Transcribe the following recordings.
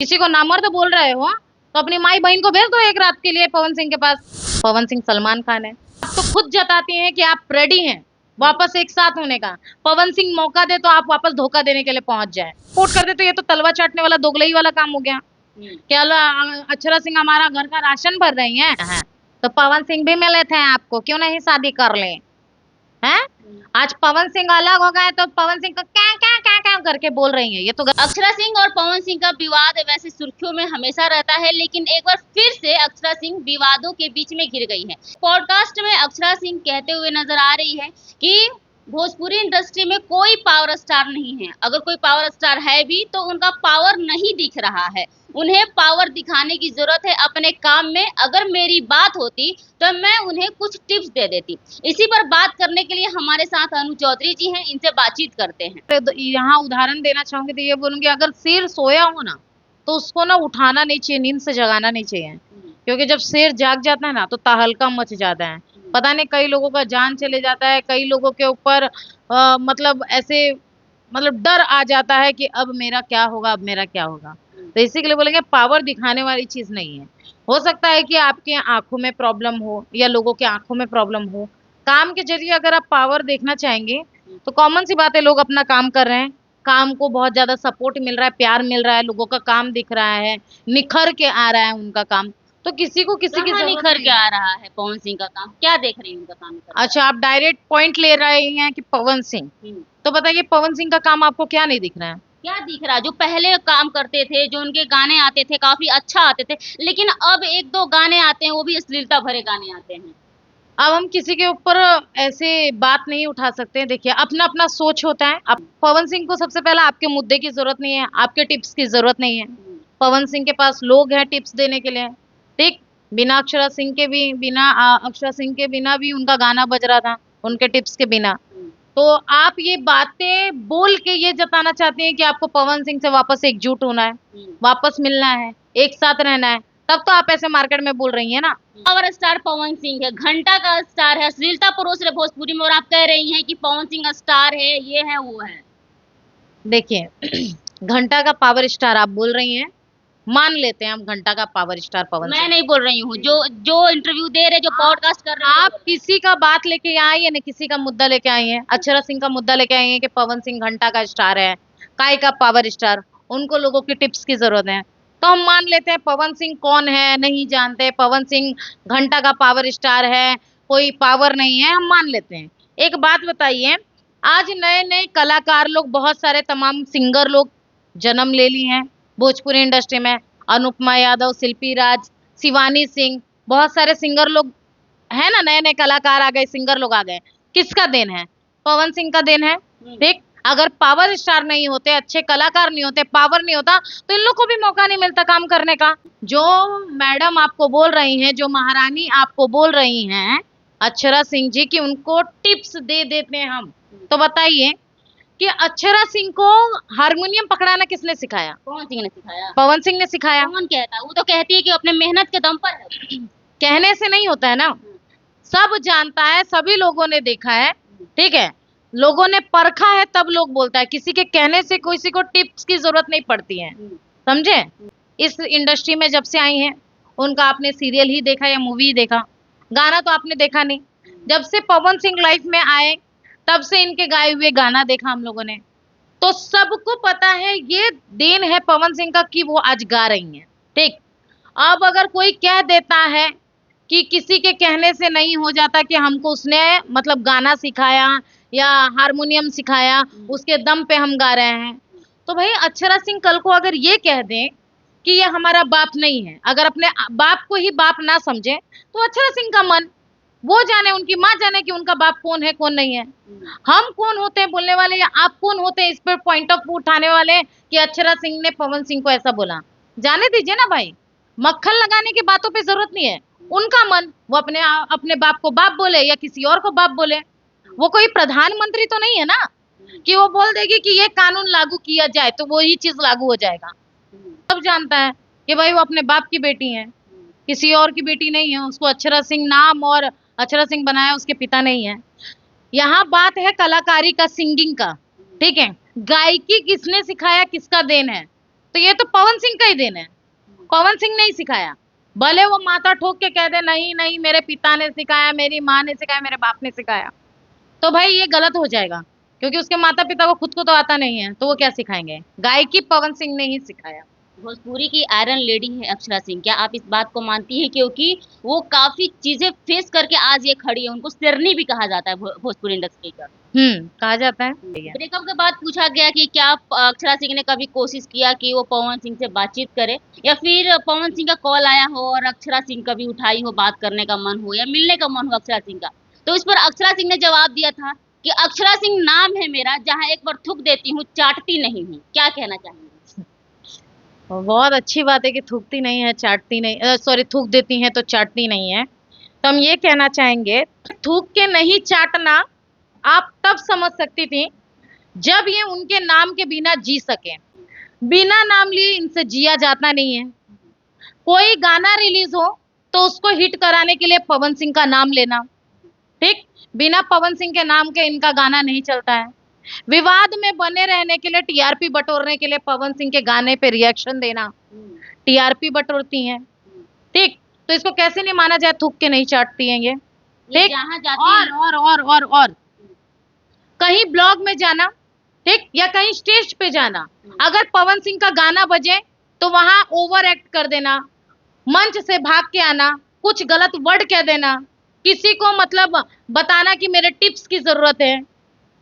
किसी को नामर्द बोल रहे हो तो अपनी माई बहन को भेज दो एक रात के लिए पवन सिंह के पास। पवन सिंह सलमान खान है, आप तो खुद जताती हैं कि आप रेडी हैं वापस एक साथ होने का। पवन सिंह मौका दे तो आप वापस धोखा देने के लिए पहुंच जाए, सपोर्ट कर दे तो ये तो तलवा चाटने वाला दोगलई वाला काम हो गया। क्या अक्षरा सिंह हमारा घर का राशन भर रही हैं, तो पवन सिंह भी मिले थे आपको, क्यों नहीं शादी कर ले हैं? आज पवन सिंह अलग हो गए तो पवन सिंह को क्या क्या क्या क्या करके बोल रही है, ये तो अक्षरा सिंह और पवन सिंह का विवाद वैसे सुर्खियों में हमेशा रहता है, लेकिन एक बार फिर से अक्षरा सिंह विवादों के बीच में घिर गई है। पॉडकास्ट में अक्षरा सिंह कहते हुए नजर आ रही है कि भोजपुरी इंडस्ट्री में कोई पावर स्टार नहीं है, अगर कोई पावर स्टार है भी तो उनका पावर नहीं दिख रहा है, उन्हें पावर दिखाने की जरूरत है अपने काम में। अगर मेरी बात होती तो मैं उन्हें कुछ टिप्स दे देती। इसी पर बात करने के लिए हमारे साथ अनु चौधरी जी हैं, इनसे बातचीत करते हैं। यहाँ उदाहरण देना चाहूंगी तो ये बोलूंगी, अगर शेर सोया हो ना तो उसको ना उठाना नहीं चाहिए, नींद से जगाना नहीं चाहिए, क्योंकि जब शेर जाग जाता है ना तो तहलका मच जाता है। पता नहीं कई लोगों का जान चले जाता है, कई लोगों के ऊपर मतलब ऐसे मतलब डर आ जाता है कि अब मेरा क्या होगा, अब मेरा क्या होगा। तो इसी के लिए बोलेंगे पावर दिखाने वाली चीज नहीं है। हो सकता है कि आपके आंखों में प्रॉब्लम हो या लोगों के आंखों में प्रॉब्लम हो, काम के जरिए अगर आप पावर देखना चाहेंगे तो कॉमन सी बात है, लोग अपना काम कर रहे हैं, काम को बहुत ज्यादा सपोर्ट मिल रहा है, प्यार मिल रहा है, लोगों का काम दिख रहा है, निखर के आ रहा है उनका काम, तो किसी को किसी की कहाँ जरूरत निखर नहीं के है। आ रहा है पवन सिंह का काम, क्या देख रही है उनका काम कर? अच्छा, आप डायरेक्ट पॉइंट ले रहे हैं कि पवन सिंह, तो बताइए पवन सिंह का काम आपको क्या नहीं दिख रहा है? क्या दिख रहा है? जो पहले काम करते थे, जो उनके गाने आते थे काफी अच्छा आते थे, लेकिन अब एक दो गाने आते हैं वो भी अश्लीलता भरे गाने आते हैं। अब हम किसी के ऊपर ऐसे बात नहीं उठा सकते। देखिए अपना अपना सोच होता है। अब पवन सिंह को सबसे पहला आपके मुद्दे की जरूरत नहीं है, आपके टिप्स की जरूरत नहीं है। पवन सिंह के पास लोग हैं टिप्स देने के लिए, ठीक। बिना अक्षरा सिंह के भी, बिना अक्षरा सिंह के बिना भी उनका गाना बज रहा था, उनके टिप्स के बिना। तो आप ये बातें बोल के ये जताना चाहते हैं कि आपको पवन सिंह से वापस एकजुट होना है, वापस मिलना है, एक साथ रहना है, तब तो आप ऐसे मार्केट में बोल रही है ना। पावर स्टार पवन सिंह है, घंटा का स्टार है, अश्लीलता परोस रहे भोजपुरी में, और आप कह रही हैं कि पवन सिंह स्टार है, ये है वो है। देखिए घंटा का पावर स्टार आप बोल रही हैं, मान लेते हैं हम घंटा का पावर स्टार पवन मैं सिंह। नहीं बोल रही हूँ, जो जो इंटरव्यू दे रहे, जो पॉडकास्ट कर रहे हैं, आप किसी का बात लेके आई है ना, किसी का मुद्दा लेके आई है, अक्षरा सिंह का मुद्दा लेके आई है कि पवन सिंह घंटा का स्टार है, काय का पावर स्टार, उनको लोगों की टिप्स की जरूरत है। तो हम मान लेते हैं पवन सिंह कौन है नहीं जानते, पवन सिंह घंटा का पावर स्टार है, कोई पावर नहीं है, हम मान लेते हैं। एक बात बताइए, आज नए नए कलाकार लोग, बहुत सारे तमाम सिंगर लोग जन्म ले ली हैं भोजपुरी इंडस्ट्री में। अनुपमा यादव, शिल्पी राज, शिवानी सिंह, बहुत सारे सिंगर लोग है ना, नए नए कलाकार आ गए, सिंगर लोग आ गए। किसका देन है? पवन सिंह का देन है। ठीक, अगर पावर स्टार नहीं होते, अच्छे कलाकार नहीं होते, पावर नहीं होता, तो इन लोग को भी मौका नहीं मिलता काम करने का। जो मैडम आपको बोल रही हैं, जो महारानी आपको बोल रही हैं अक्षरा सिंह जी, की उनको टिप्स दे देते हैं हम, तो बताइए कि अक्षरा सिंह को हारमोनियम पकड़ाना किसने सिखाया? पवन सिंह ने सिखाया। पवन सिंह ने सिखाया। कौन कहता है? वो तो कहती है कि अपने मेहनत के दम पर है। कहने से नहीं होता है ना, सब जानता है, सभी लोगों ने देखा है, ठीक है, लोगों ने परखा है, तब लोग बोलता है। किसी के कहने से किसी को टिप्स की जरूरत नहीं पड़ती है, समझे। इस इंडस्ट्री में जब से आई हैं, उनका आपने सीरियल ही देखा या मूवी ही देखा, गाना तो आपने देखा नहीं। जब से पवन सिंह लाइफ में आए तब से इनके गाए हुए गाना देखा हम लोगों ने, तो सबको पता है ये देन है पवन सिंह का कि वो आज गा रही हैं, ठीक। अब अगर कोई कह देता है कि किसी के कहने से नहीं हो जाता, कि हमको उसने मतलब गाना सिखाया या हारमोनियम सिखाया, उसके दम पे हम गा रहे हैं, तो भाई अक्षरा सिंह कल को अगर ये कह दें कि ये हमारा बाप नहीं है, अगर अपने बाप को ही बाप ना समझे, तो अक्षरा सिंह का मन, वो जाने, उनकी माँ जाने कि उनका बाप कौन है कौन नहीं है। हम कौन होते हैं बोलने वाले, या आप कौन होते हैं इस पर पॉइंट ऑफ व्यू उठाने वाले कि अक्षरा सिंह ने पवन सिंह को ऐसा बोला। जाने दीजिए ना भाई, मक्खन लगाने की बातों पे जरूरत नहीं है। उनका मन, वो अपने बाप को बाप बोले या किसी और को बाप बोले, वो कोई प्रधानमंत्री तो नहीं है ना कि वो बोल देगी कि ये कानून लागू किया जाए तो वो ही चीज लागू हो जाएगा। सब जानता है कि भाई वो अपने बाप की बेटी है, किसी और की बेटी नहीं है। उसको अक्षरा सिंह नाम और अक्षरा सिंह बनाया, उसके पिता नहीं है। यहाँ बात है कलाकारी का, सिंगिंग का, ठीक है। गायकी किसने सिखाया, किसका देन है? तो ये तो पवन सिंह का ही देन है। पवन सिंह ने ही सिखाया, भले वो माथा ठोक के कह दे नहीं नहीं मेरे पिता ने सिखाया, मेरी माँ ने सिखाया, मेरे बाप ने सिखाया, तो भाई ये गलत हो जाएगा, क्योंकि उसके माता पिता को खुद को तो आता नहीं है, तो वो क्या सिखाएंगे। गायकी पवन सिंह ने ही सिखाया। भोजपुरी की आयरन लेडी है अक्षरा सिंह, क्या आप इस बात को मानती हैं? क्योंकि वो काफी चीजें फेस करके आज ये खड़ी है, उनको सिरनी भी कहा जाता है भोजपुरी इंडस्ट्री का। कहा जाता है। ब्रेकअप के बाद पूछा गया कि क्या अक्षरा सिंह ने कभी कोशिश किया कि वो पवन सिंह से बातचीत करे, या फिर पवन सिंह का कॉल आया हो और अक्षरा सिंह कभी उठाई हो, बात करने का मन हो या मिलने का मन हो अक्षरा सिंह का, तो इस पर अक्षरा सिंह ने जवाब दिया था कि अक्षरा सिंह नाम है मेरा, जहाँ एक बार थूक देती हूँ चाटती नहीं हूँ। क्या कहना चाहेंगे? बहुत अच्छी बात है कि थूकती नहीं है चाटती नहीं, सॉरी थूक देती हैं तो चाटती नहीं है। तो हम ये कहना चाहेंगे, थूक के नहीं चाटना आप तब समझ सकती थी जब ये उनके नाम के बिना जी सके। बिना नाम लिए इनसे जिया जाता नहीं है। कोई गाना रिलीज हो तो उसको हिट कराने के लिए पवन सिंह का नाम लेना, ठीक, बिना पवन सिंह के नाम के इनका गाना नहीं चलता है। विवाद में बने रहने के लिए, टीआरपी बटोरने के लिए पवन सिंह के गाने पे रिएक्शन देना, टीआरपी बटोरती हैं, ठीक। तो इसको कैसे नहीं माना जाए थूक के नहीं चाटती हैं ये, ठीक। और कहीं ब्लॉग में जाना, ठीक, या कहीं स्टेज पे जाना, अगर पवन सिंह का गाना बजे तो वहां ओवर एक्ट कर देना, मंच से भाग के आना, कुछ गलत वर्ड कह देना, किसी को मतलब बताना कि मेरे टिप्स की जरूरत है।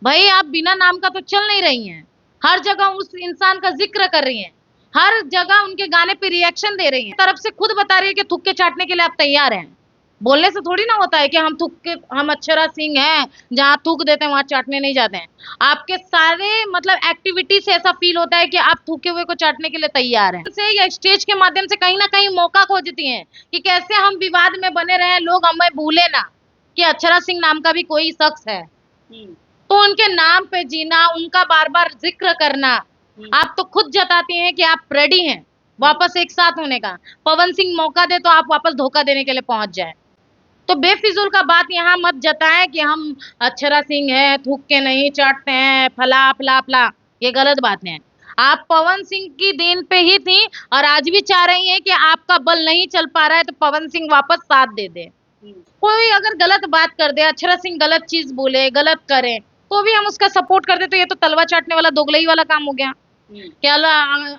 भाई आप बिना नाम का तो चल नहीं रही हैं, हर जगह उस इंसान का जिक्र कर रही हैं, हर जगह उनके गाने पे रिएक्शन दे रही हैं, तरफ से खुद बता रही है कि थूक के चाटने के लिए आप तैयार हैं। बोलने से थोड़ी ना होता है कि हम अक्षरा सिंह हैं, जहाँ थूक देते हैं वहां चाटने नहीं जाते हैं। आपके सारे मतलब एक्टिविटी से ऐसा फील होता है कि आप थूके हुए को चाटने के लिए तैयार हैं। से या स्टेज के माध्यम से कहीं ना कहीं मौका खोजती हैं कि कैसे हम विवाद में बने रहे, लोग हमें भूले ना कि अक्षरा सिंह नाम का भी कोई शख्स है। तो उनके नाम पे जीना, उनका बार बार जिक्र करना, आप तो खुद जताती हैं कि आप रेडी हैं वापस एक साथ होने का। पवन सिंह मौका दे तो आप वापस धोखा देने के लिए पहुंच जाए। तो बेफिजूल का बात यहाँ मत जताएं कि हम अक्षरा सिंह है, थूक के नहीं चाटते हैं, फला फला फला, ये गलत बात है। आप पवन सिंह की देन पे ही थी और आज भी चाह रही हैं कि आपका बल नहीं चल पा रहा है तो पवन सिंह वापस साथ दे दे। कोई अगर गलत बात कर दे, अक्षरा सिंह गलत चीज बोले, गलत करे, तो भी हम उसका सपोर्ट कर दे, तो ये तो तलवा चाटने वाला दोगलई वाला काम हो गया। क्या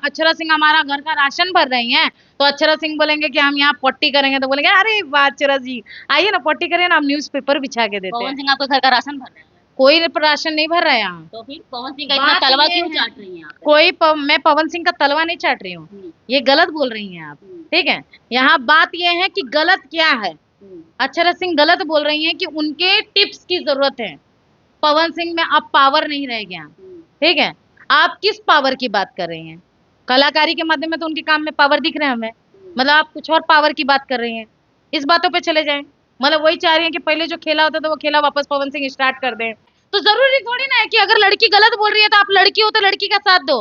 अक्षरा सिंह हमारा घर का राशन भर रही हैं, तो अक्षरा सिंह बोलेंगे कि हम यहाँ पट्टी करेंगे, तो बोलेंगे अरे वाह अक्षरा जी आइए ना पट्टी करें ना, हम न्यूज़पेपर बिछा के देते हैं। पवन सिंह आपके घर का राशन भर रहे हैं? कोई राशन नहीं भर रहा है यहाँ। तो फिर पवन सिंह का इतना तलवा क्यों चाट रही हैं आप? मैं पवन सिंह का तलवा नहीं चाट रही हूँ, ये गलत बोल रही हैं आप, ठीक है। यहाँ बात यह है कि गलत क्या है। अक्षरा सिंह गलत बोल रही हैं कि उनके टिप्स की जरूरत है। पवन सिंह में अब पावर नहीं रह गया, ठीक है। आप किस पावर की बात कर रही हैं? कलाकारी के माध्यम में तो उनके काम में पावर दिख रहे हैं हमें, मतलब आप कुछ और पावर की बात कर रही हैं। इस बातों पे चले जाएं, मतलब वही चाह रही हैं कि पहले जो खेला होता था वो खेला वापस पवन सिंह स्टार्ट कर दें। तो जरूरी थोड़ी ना है कि अगर लड़की गलत बोल रही है तो आप लड़की हो तो लड़की का साथ दो।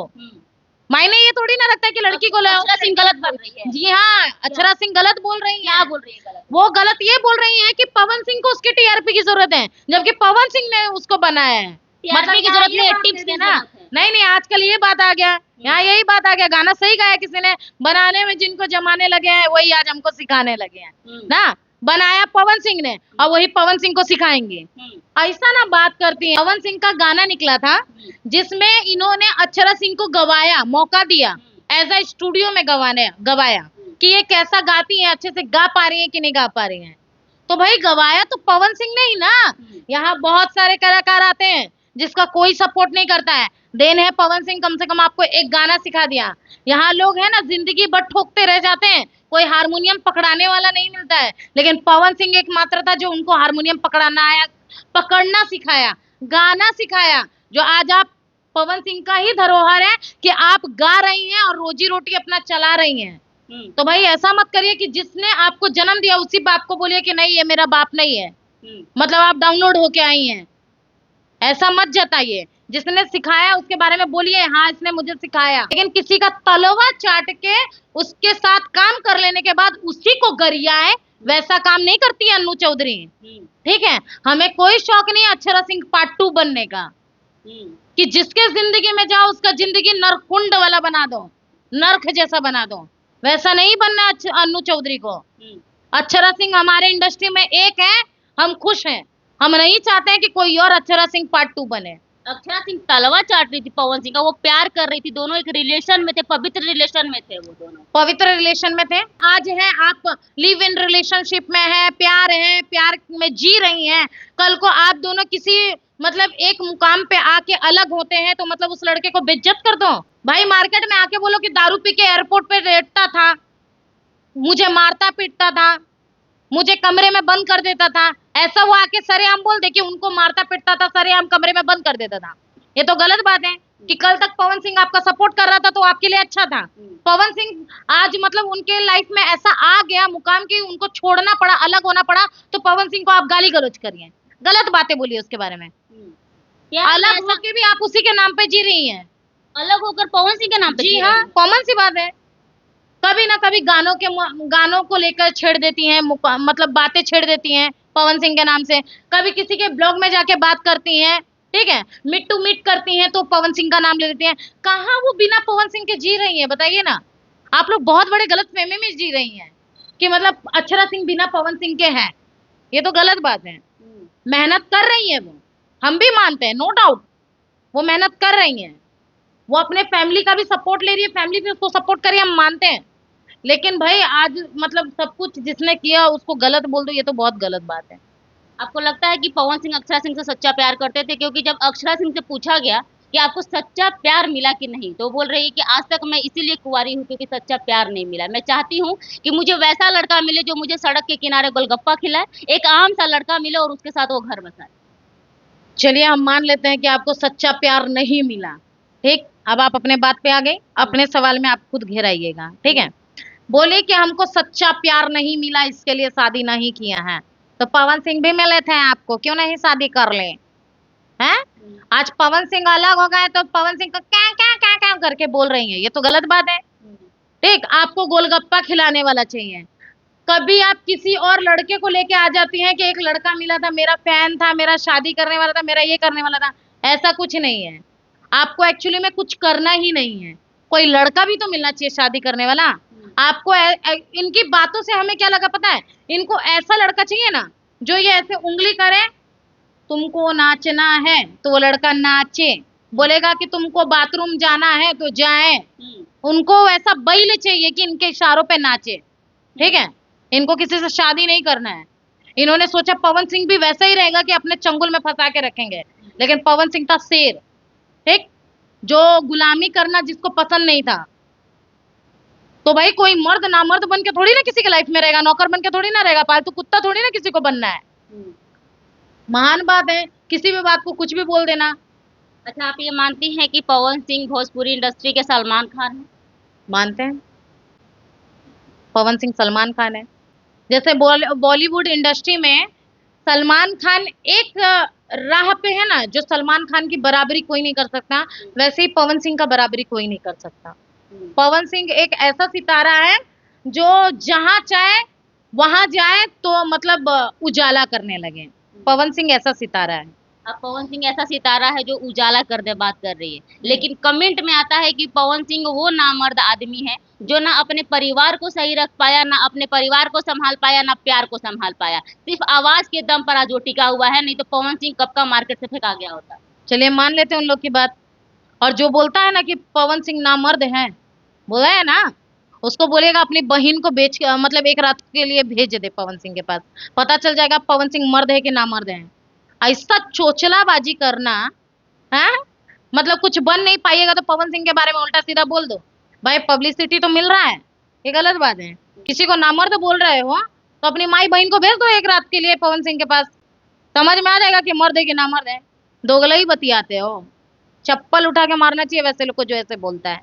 मायने ये थोड़ी ना रखता है कि लड़की को अक्षरा सिंह गलत बोल रही है। जी हाँ, अक्षरा सिंह गलत बोल रही है। क्या बोल रही है गलत? वो गलत ये बोल रही है कि पवन सिंह को उसके टीआरपी की जरूरत है, जबकि पवन सिंह ने उसको बनाया है। मतलब की जरूरत नहीं है, टिप्स की ना। नहीं आजकल ये बात आ गया, यहाँ यही बात आ गया। गाना सही गाया किसी ने, बनाने में जिनको जमाने लगे हैं वही आज हमको सिखाने लगे हैं ना। बनाया पवन सिंह ने और वही पवन सिंह को सिखाएंगे, ऐसा ना बात करती है। पवन सिंह का गाना निकला था जिसमें इन्होंने अक्षरा सिंह को गवाया, मौका दिया एज ए स्टूडियो में गवाया कि ये कैसा गाती है, अच्छे से गा पा रही है कि नहीं गा पा रही है। तो भाई गवाया तो पवन सिंह ने ही ना। यहाँ बहुत सारे कलाकार आते हैं जिसका कोई सपोर्ट नहीं करता है। देन है पवन सिंह कम से कम आपको एक गाना सिखा दिया। यहाँ लोग है ना जिंदगी भर ठोकते रह जाते हैं, कोई हारमोनियम पकड़ाने वाला नहीं मिलता है, लेकिन पवन सिंह एकमात्र था जो उनको हारमोनियम पकड़ना सिखाया, गाना सिखाया, जो आज आप पवन सिंह का ही धरोहर है कि आप गा रही हैं और रोजी रोटी अपना चला रही हैं। तो भाई ऐसा मत करिए कि जिसने आपको जन्म दिया उसी बाप को बोलिए कि नहीं ये मेरा बाप नहीं है, मतलब आप डाउनलोड होके आई हैं। ऐसा मत जताइए। जिसने सिखाया उसके बारे में बोलिए हाँ इसने मुझे सिखाया, लेकिन किसी का तलवा चाट के उसके साथ काम कर लेने के बाद उसी को गरियाए, वैसा काम नहीं करती है अन्नू चौधरी, ठीक है। हमें कोई शौक नहीं अक्षरा सिंह पार्ट 2 बनने का, कि जिसके जिंदगी में जाओ उसका जिंदगी नरकुंड वाला बना दो। नर्क जैसा बना दो, वैसा नहीं बनना अन्नू चौधरी को। अक्षरा सिंह हमारे इंडस्ट्री में एक है, हम खुश हैं। हम नहीं चाहते हैं कि कोई और अक्षरा सिंह पार्ट 2 बने। अक्षरा सिंह तलवा चाट रही थी पवन सिंह का, वो प्यार कर रही थी, दोनों एक रिलेशन में थे, पवित्र रिलेशन में थे, वो दोनों पवित्र रिलेशन में थे। आज है आप लिव इन रिलेशनशिप में है, प्यार में जी रही हैं। कल को आप दोनों किसी मतलब एक मुकाम पे आके अलग होते हैं तो मतलब उस लड़के को बेइज्जत कर दो। भाई मार्केट में आके बोलो कि दारू पी के एयरपोर्ट पे लेटता था, मुझे मारता पीटता था, मुझे कमरे में बंद कर देता था, ऐसा वो आके सरेआम बोल दे कि उनको मारता पीटता था, सरेआम कमरे में बंद कर देता था। ये तो गलत बात है कि कल तक पवन सिंह आपका सपोर्ट कर रहा था तो आपके लिए अच्छा था। पवन सिंह आज मतलब उनके लाइफ में ऐसा आ गया मुकाम कि उनको छोड़ना पड़ा, अलग होना पड़ा, तो पवन सिंह को आप गाली गलौज करिए, गलत बातें बोलिए उसके बारे में। अलग होके भी आप उसी के नाम पे जी रही हैं। अलग होकर पवन सिंह के नाम पे जी हाँ, कॉमन सी बात है। कभी ना कभी गानों को लेकर छेड़ देती हैं, मतलब बातें छेड़ देती हैं पवन सिंह के नाम से। कभी किसी के ब्लॉग में जाके बात करती हैं, ठीक है, मीट टू मीट करती हैं तो पवन सिंह का नाम ले लेती हैं। कहाँ वो बिना पवन सिंह के जी रही हैं, बताइए ना। आप लोग बहुत बड़े गलत फहमी में जी रही हैं कि मतलब अक्षरा सिंह बिना पवन सिंह के हैं। ये तो गलत बात है। मेहनत कर रही है वो, हम भी मानते हैं, नो डाउट वो मेहनत कर रही हैं, वो अपने फैमिली का भी सपोर्ट ले रही है, फैमिली भी उसको सपोर्ट कर रही है, हम मानते हैं। लेकिन भाई आज मतलब सब कुछ जिसने किया उसको गलत बोल दो, ये तो बहुत गलत बात है। आपको लगता है कि पवन सिंह अक्षरा सिंह से सच्चा प्यार करते थे? क्योंकि जब अक्षरा सिंह से पूछा गया कि आपको सच्चा प्यार मिला कि नहीं, तो बोल रही है कि आज तक मैं इसीलिए कुंवारी हूँ क्योंकि सच्चा प्यार नहीं मिला। मैं चाहती हूँ कि मुझे वैसा लड़का मिले जो मुझे सड़क के किनारे गोलगप्पा खिलाए, एक आम सा लड़का मिले और उसके साथ वो घर बसाए। चलिए हम मान लेते हैं कि आपको सच्चा प्यार नहीं मिला, ठीक। अब आप अपने बात पे आ गए, अपने सवाल में आप खुद घेराइएगा, ठीक है। बोले कि हमको सच्चा प्यार नहीं मिला इसके लिए शादी नहीं किया है, तो पवन सिंह भी मिले थे आपको, क्यों नहीं शादी कर ले हैं? आज पवन सिंह अलग हो गए तो पवन सिंह को क्या क्या क्या क्या करके बोल रही है, ये तो गलत बात है, ठीक। आपको गोलगप्पा खिलाने वाला चाहिए। कभी आप किसी और लड़के को लेके आ जाती हैं कि एक लड़का मिला था, मेरा फैन था, मेरा शादी करने वाला था, मेरा ये करने वाला था। ऐसा कुछ नहीं है। आपको एक्चुअली में कुछ करना ही नहीं है, कोई लड़का भी तो मिलना चाहिए शादी करने वाला। आपको इनकी बातों से हमें क्या लगा पता है, इनको ऐसा लड़का चाहिए ना जो ये ऐसे उंगली करे, तुमको नाचना है तो वो लड़का नाचे, बोलेगा कि तुमको बाथरूम जाना है तो जाए। उनको वैसा बैल चाहिए कि इनके इशारों पे नाचे, ठीक है। इनको किसी से शादी नहीं करना है। इन्होंने सोचा पवन सिंह भी वैसा ही रहेगा कि अपने चंगुल में फंसा के रखेंगे, लेकिन पवन सिंह था शेर, ठीक, जो गुलामी करना जिसको पसंद नहीं था। तो भाई कोई मर्द नामर्द बन के थोड़ी ना किसी के लाइफ में रहेगा, नौकर बन के थोड़ी ना रहेगा, पालतू कुत्ता थोड़ी ना किसी को बनना है। महान बात है किसी भी बात को कुछ भी बोल देना। अच्छा, आप ये मानती हैं कि पवन सिंह भोजपुरी इंडस्ट्री के सलमान खान हैं? मानते हैं, पवन सिंह सलमान खान है। जैसे बॉलीवुड इंडस्ट्री में सलमान खान एक राह पे है ना, जो सलमान खान की बराबरी कोई नहीं कर सकता, वैसे ही पवन सिंह का बराबरी कोई नहीं कर सकता। पवन सिंह एक ऐसा सितारा है जो जहां चाहे वहां जाए तो मतलब उजाला करने लगे। पवन सिंह ऐसा सितारा है। अब पवन सिंह ऐसा सितारा है जो उजाला कर दे, बात कर रही है, लेकिन कमेंट में आता है कि पवन सिंह वो नामर्द आदमी है जो ना अपने परिवार को सही रख पाया, ना अपने परिवार को संभाल पाया, ना प्यार को संभाल पाया, सिर्फ आवाज के दम पर आज वो टिका हुआ है, नहीं तो पवन सिंह कब का मार्केट से फेंका गया होता। चलिए मान लेते हैं उन लोग की बात। और जो बोलता है ना कि पवन सिंह नामर्द है, बोला है ना, उसको बोलेगा अपनी बहन को बेच मतलब एक रात के लिए भेज दे पवन सिंह के पास, पता चल जाएगा पवन सिंह मर्द है कि नामर्द है। ऐसा चोचलाबाजी करना है, मतलब कुछ बन नहीं पाइएगा तो पवन सिंह के बारे में उल्टा सीधा बोल दो। भाई पब्लिसिटी तो मिल रहा है, ये गलत बात है। किसी को नामर्द बोल रहे हो तो अपनी माई बहन को भेज दो एक रात के लिए पवन सिंह के पास, समझ में आ जाएगा कि मर्द है कि नामर्द है। दोगला ही बतियाते हो, चप्पल उठा के मारना चाहिए वैसे लोग को जो ऐसे बोलता है।